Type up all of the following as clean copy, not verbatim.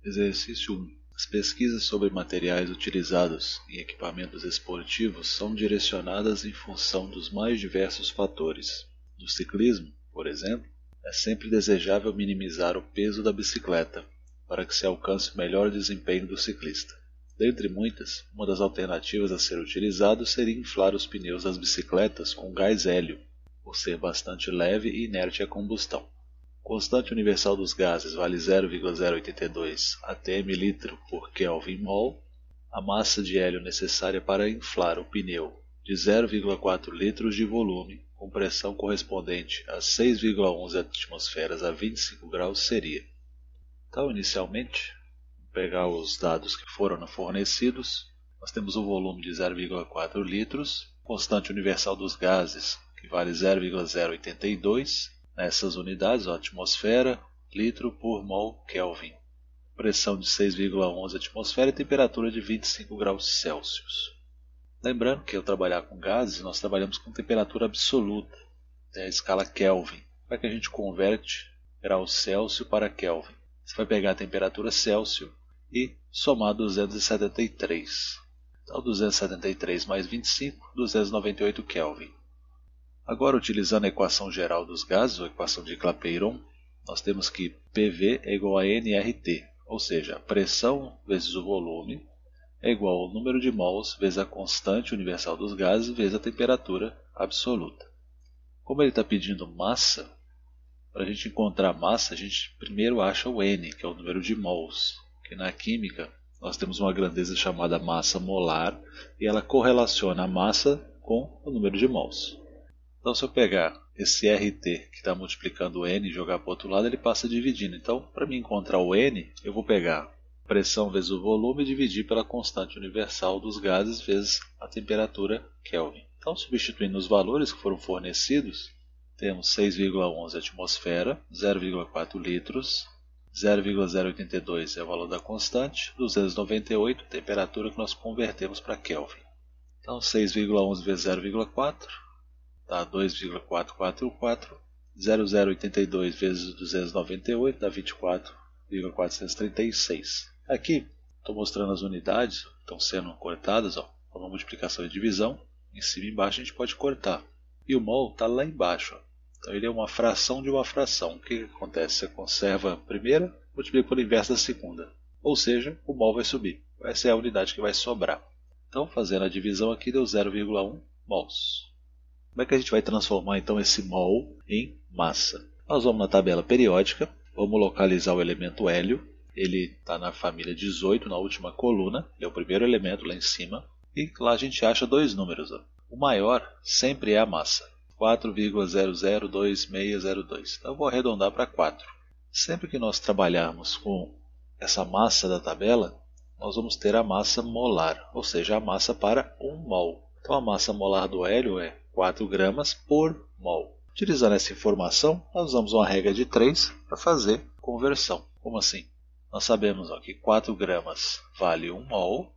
Exercício 1. As pesquisas sobre materiais utilizados em equipamentos esportivos são direcionadas em função dos mais diversos fatores. No ciclismo, por exemplo, é sempre desejável minimizar o peso da bicicleta, para que se alcance o melhor desempenho do ciclista. Dentre muitas, uma das alternativas a ser utilizada seria inflar os pneus das bicicletas com gás hélio, por ser bastante leve e inerte à combustão. Constante universal dos gases vale 0,082 atm litro por Kelvin mol. A massa de hélio necessária para inflar o pneu de 0,4 litros de volume, com pressão correspondente a 6,11 atmosferas a 25 graus seria. Então, inicialmente, vou pegar os dados que foram fornecidos. Nós temos o volume de 0,4 litros, constante universal dos gases, que vale 0,082. Nessas unidades, a atmosfera, litro por mol Kelvin. Pressão de 6,11 atmosfera e temperatura de 25 graus Celsius. Lembrando que ao trabalhar com gases, nós trabalhamos com temperatura absoluta, a escala Kelvin. Como é que a gente converte graus Celsius para Kelvin? Você vai pegar a temperatura Celsius e somar 273. Então, 273 mais 25, 298 Kelvin. Agora, utilizando a equação geral dos gases, ou equação de Clapeyron, nós temos que PV é igual a nRT, ou seja, a pressão vezes o volume é igual ao número de mols vezes a constante universal dos gases vezes a temperatura absoluta. Como ele está pedindo massa, para a gente encontrar massa, a gente primeiro acha o N, que é o número de mols, que na química nós temos uma grandeza chamada massa molar, e ela correlaciona a massa com o número de mols. Então, se eu pegar esse RT que está multiplicando o N e jogar para o outro lado, ele passa dividindo. Então, para me encontrar o N, eu vou pegar pressão vezes o volume e dividir pela constante universal dos gases vezes a temperatura Kelvin. Então, substituindo os valores que foram fornecidos, temos 6,11 atmosfera, 0,4 litros, 0,082 é o valor da constante, 298 temperatura que nós convertemos para Kelvin. Então, 6,11 vezes 0,4 dá 2,444, 0,082 vezes 298 dá 24,436. Aqui estou mostrando as unidades que estão sendo cortadas, com uma multiplicação e divisão. Em cima e embaixo a gente pode cortar. E o mol está lá embaixo. Então ele é uma fração de uma fração. O que acontece? Você conserva a primeira, multiplica pelo inverso da segunda. Ou seja, o mol vai subir. Essa é a unidade que vai sobrar. Então, fazendo a divisão aqui, deu 0,1 mols. Como é que a gente vai transformar então esse mol em massa? Nós vamos na tabela periódica, vamos localizar o elemento hélio. Ele está na família 18, na última coluna, ele é o primeiro elemento lá em cima. E lá a gente acha dois números. O maior sempre é a massa, 4,002602. Então eu vou arredondar para 4. Sempre que nós trabalharmos com essa massa da tabela, nós vamos ter a massa molar, ou seja, a massa para 1 mol. Então a massa molar do hélio é 4 gramas por mol. Utilizando essa informação, nós usamos uma regra de 3 para fazer conversão. Como assim? Nós sabemos que 4 gramas vale 1 mol.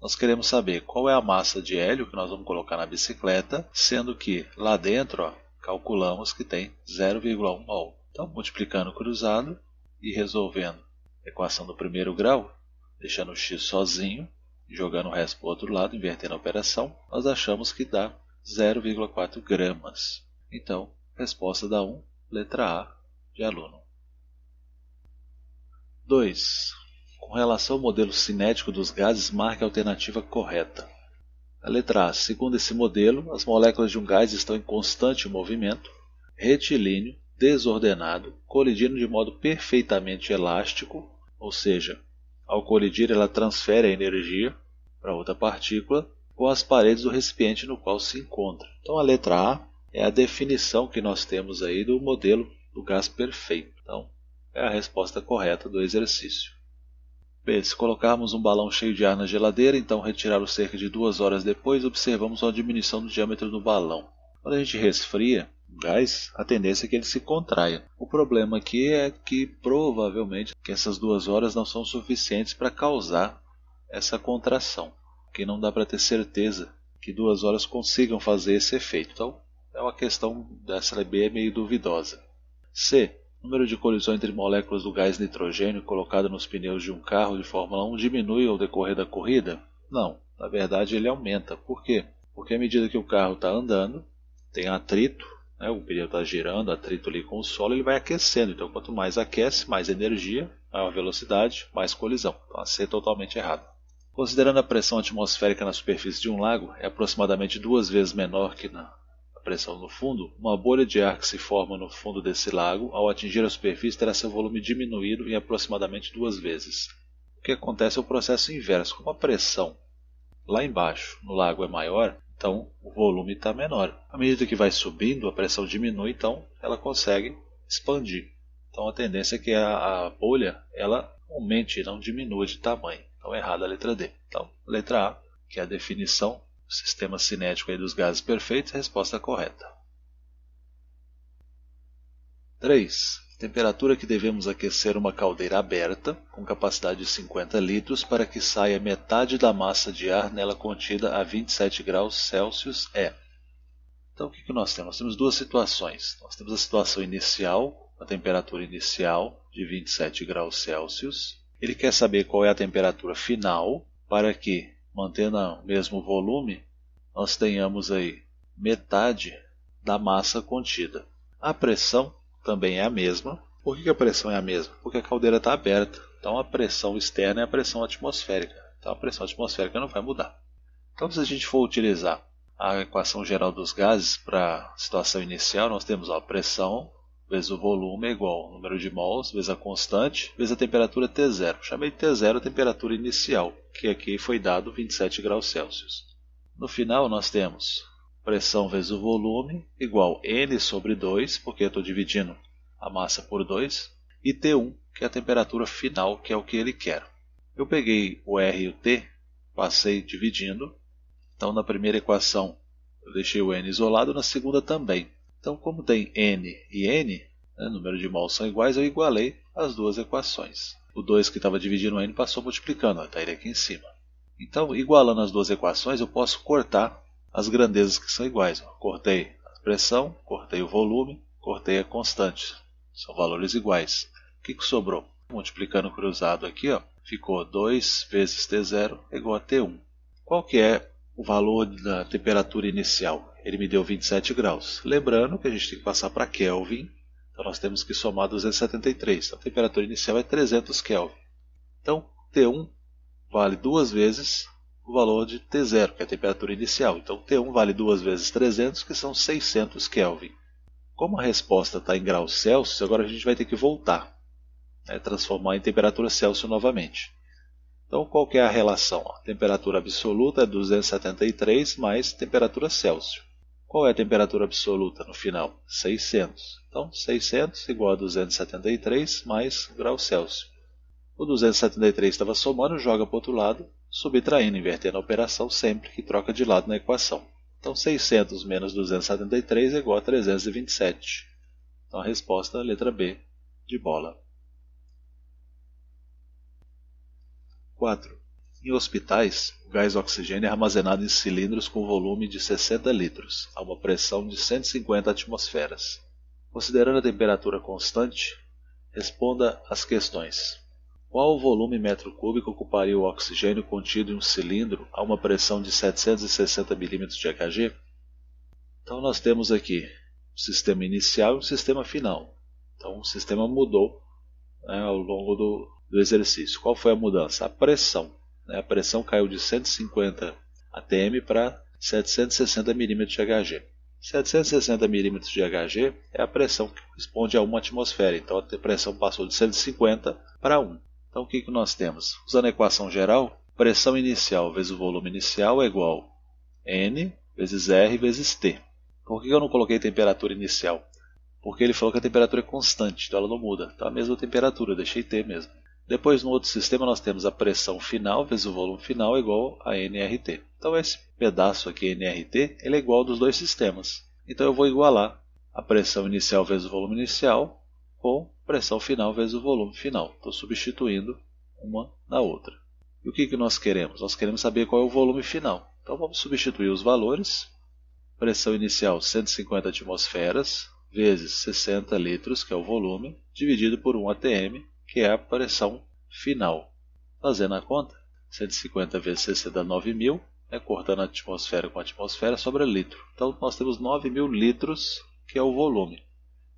Nós queremos saber qual é a massa de hélio que nós vamos colocar na bicicleta, sendo que lá dentro calculamos que tem 0,1 mol. Então, multiplicando cruzado e resolvendo a equação do primeiro grau, deixando o x sozinho, jogando o resto para o outro lado, invertendo a operação, nós achamos que dá 0,4 gramas. Então, resposta dá 1, letra A de aluno. 2. Com relação ao modelo cinético dos gases, marque a alternativa correta. A letra A. Segundo esse modelo, as moléculas de um gás estão em constante movimento, retilíneo, desordenado, colidindo de modo perfeitamente elástico, ou seja, ao colidir ela transfere a energia para outra partícula com as paredes do recipiente no qual se encontra. Então a letra A é a definição que nós temos aí do modelo do gás perfeito. Então é a resposta correta do exercício. B. Se colocarmos um balão cheio de ar na geladeira, então retirá-lo cerca de 2 horas depois, observamos uma diminuição do diâmetro do balão. Quando a gente resfria o gás, a tendência é que ele se contraia. O problema aqui é que provavelmente essas 2 horas não são suficientes para causar essa contração, porque não dá para ter certeza que 2 horas consigam fazer esse efeito. Então, é uma questão dessa B é meio duvidosa. C. O número de colisões entre moléculas do gás nitrogênio colocado nos pneus de um carro de Fórmula 1 diminui ao decorrer da corrida? Não, na verdade ele aumenta. Por quê? Porque à medida que o carro está andando, tem atrito, né? O pneu está girando, atrito ali com o solo, ele vai aquecendo. Então quanto mais aquece, mais energia, maior velocidade, mais colisão. Então a C é totalmente errado. Considerando a pressão atmosférica na superfície de um lago é aproximadamente 2 vezes menor que a pressão no fundo, uma bolha de ar que se forma no fundo desse lago, ao atingir a superfície, terá seu volume diminuído em aproximadamente 2 vezes. O que acontece é o processo inverso. Como a pressão lá embaixo no lago é maior, então o volume está menor. À medida que vai subindo, a pressão diminui, então ela consegue expandir. Então a tendência é que a bolha ela aumente e não diminua de tamanho. Então errada a letra D. Então, letra A, que é a definição do sistema cinético aí dos gases perfeitos, a resposta correta. 3. Temperatura que devemos aquecer uma caldeira aberta, com capacidade de 50 litros, para que saia metade da massa de ar nela contida a 27 graus Celsius é. Então o que nós temos? Nós temos duas situações. Nós temos a situação inicial, a temperatura inicial de 27 graus Celsius. Ele quer saber qual é a temperatura final para que, mantendo o mesmo volume, nós tenhamos aí metade da massa contida. A pressão também é a mesma. Por que a pressão é a mesma? Porque a caldeira está aberta. Então a pressão externa é a pressão atmosférica. Então a pressão atmosférica não vai mudar. Então se a gente for utilizar a equação geral dos gases para a situação inicial, nós temos a pressão vezes o volume é igual ao número de mols, vezes a constante, vezes a temperatura T0. Chamei de T0 a temperatura inicial, que aqui foi dado 27 graus Celsius. No final nós temos pressão vezes o volume igual N sobre 2, porque eu estou dividindo a massa por 2, e T1, que é a temperatura final, que é o que ele quer. Eu peguei o R e o T, passei dividindo. Então na primeira equação eu deixei o N isolado, na segunda também. Então, como tem N e N, número de mols são iguais, eu igualei as duas equações. O 2 que estava dividindo o N passou multiplicando, está ele aqui em cima. Então, igualando as duas equações, eu posso cortar as grandezas que são iguais. Cortei a pressão, cortei o volume, cortei a constante. São valores iguais. O que sobrou? Multiplicando cruzado aqui, ficou 2 vezes T0 igual a T1. Qual que é o valor da temperatura inicial? Ele me deu 27 graus. Lembrando que a gente tem que passar para Kelvin, então nós temos que somar 273. Então, a temperatura inicial é 300 Kelvin. Então, T1 vale 2 vezes o valor de T0, que é a temperatura inicial. Então, T1 vale 2 vezes 300, que são 600 Kelvin. Como a resposta está em graus Celsius, agora a gente vai ter que voltar, transformar em temperatura Celsius novamente. Então, qual que é a relação? A temperatura absoluta é 273 mais temperatura Celsius. Qual é a temperatura absoluta no final? 600. Então, 600 igual a 273 mais graus Celsius. O 273 estava somando, joga para o outro lado, subtraindo, invertendo a operação sempre que troca de lado na equação. Então, 600 menos 273 é igual a 327. Então, a resposta é a letra B, de bola. 4. Em hospitais, o gás oxigênio é armazenado em cilindros com volume de 60 litros, a uma pressão de 150 atmosferas. Considerando a temperatura constante, responda às questões. Qual o volume metro cúbico ocuparia o oxigênio contido em um cilindro a uma pressão de 760 mm de Hg? Então nós temos aqui um sistema inicial e um sistema final. Então o sistema mudou ao longo do exercício. Qual foi a mudança? A pressão. A pressão caiu de 150 atm para 760 mm de Hg. 760 mm de Hg é a pressão que corresponde a 1 atmosfera. Então a pressão passou de 150 para 1. Então o que nós temos? Usando a equação geral, pressão inicial vezes o volume inicial é igual a N vezes R vezes T. Por que eu não coloquei temperatura inicial? Porque ele falou que a temperatura é constante, então ela não muda. Então a mesma temperatura, eu deixei T mesmo. Depois, no outro sistema, nós temos a pressão final vezes o volume final igual a nRT. Então, esse pedaço aqui, nRT, ele é igual dos dois sistemas. Então, eu vou igualar a pressão inicial vezes o volume inicial com pressão final vezes o volume final. Estou substituindo uma na outra. E o que nós queremos? Nós queremos saber qual é o volume final. Então, vamos substituir os valores. Pressão inicial, 150 atmosferas. vezes 60 litros, que é o volume, dividido por 1 atm, que é a pressão final. Fazendo a conta, 150 vezes 60 dá 9.000, cortando a atmosfera com a atmosfera, sobra litro. Então nós temos 9.000 litros, que é o volume.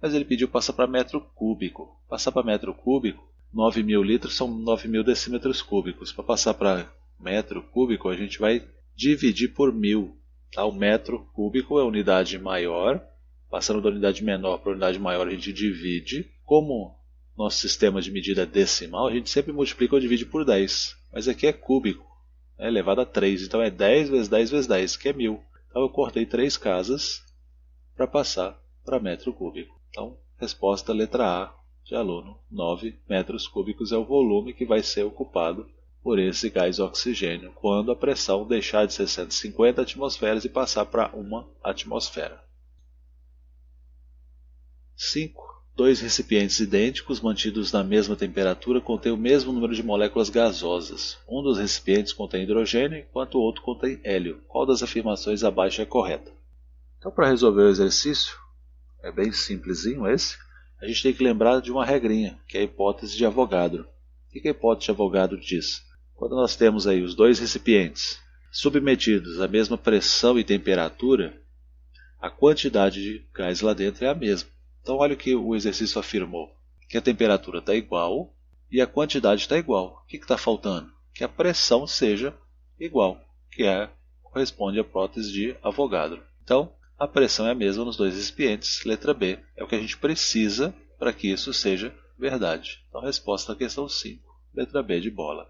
Mas ele pediu passar para metro cúbico. Passar para metro cúbico, 9.000 litros são 9.000 decímetros cúbicos. Para passar para metro cúbico, a gente vai dividir por 1.000. Tá? O metro cúbico é a unidade maior. Passando da unidade menor para a unidade maior, a gente divide. Como nosso sistema de medida é decimal, a gente sempre multiplica ou divide por 10. Mas aqui é cúbico, é elevado a 3. Então é 10 vezes 10 vezes 10, que é 1.000. Então eu cortei 3 casas para passar para metro cúbico. Então, resposta letra A de aluno, 9 metros cúbicos é o volume que vai ser ocupado por esse gás oxigênio quando a pressão deixar de ser 150 atmosferas e passar para 1 atmosfera. 5. Dois recipientes idênticos mantidos na mesma temperatura contêm o mesmo número de moléculas gasosas. Um dos recipientes contém hidrogênio, enquanto o outro contém hélio. Qual das afirmações abaixo é correta? Então, para resolver o exercício, é bem simplesinho esse, a gente tem que lembrar de uma regrinha, que é a hipótese de Avogadro. O que a hipótese de Avogadro diz? Quando nós temos aí os dois recipientes submetidos à mesma pressão e temperatura, a quantidade de gás lá dentro é a mesma. Então olha o que o exercício afirmou, que a temperatura está igual e a quantidade está igual. O que está faltando? Que a pressão seja igual, que corresponde à hipótese de Avogadro. Então, a pressão é a mesma nos dois recipientes, letra B, é o que a gente precisa para que isso seja verdade. Então, resposta à questão 5, letra B de bola.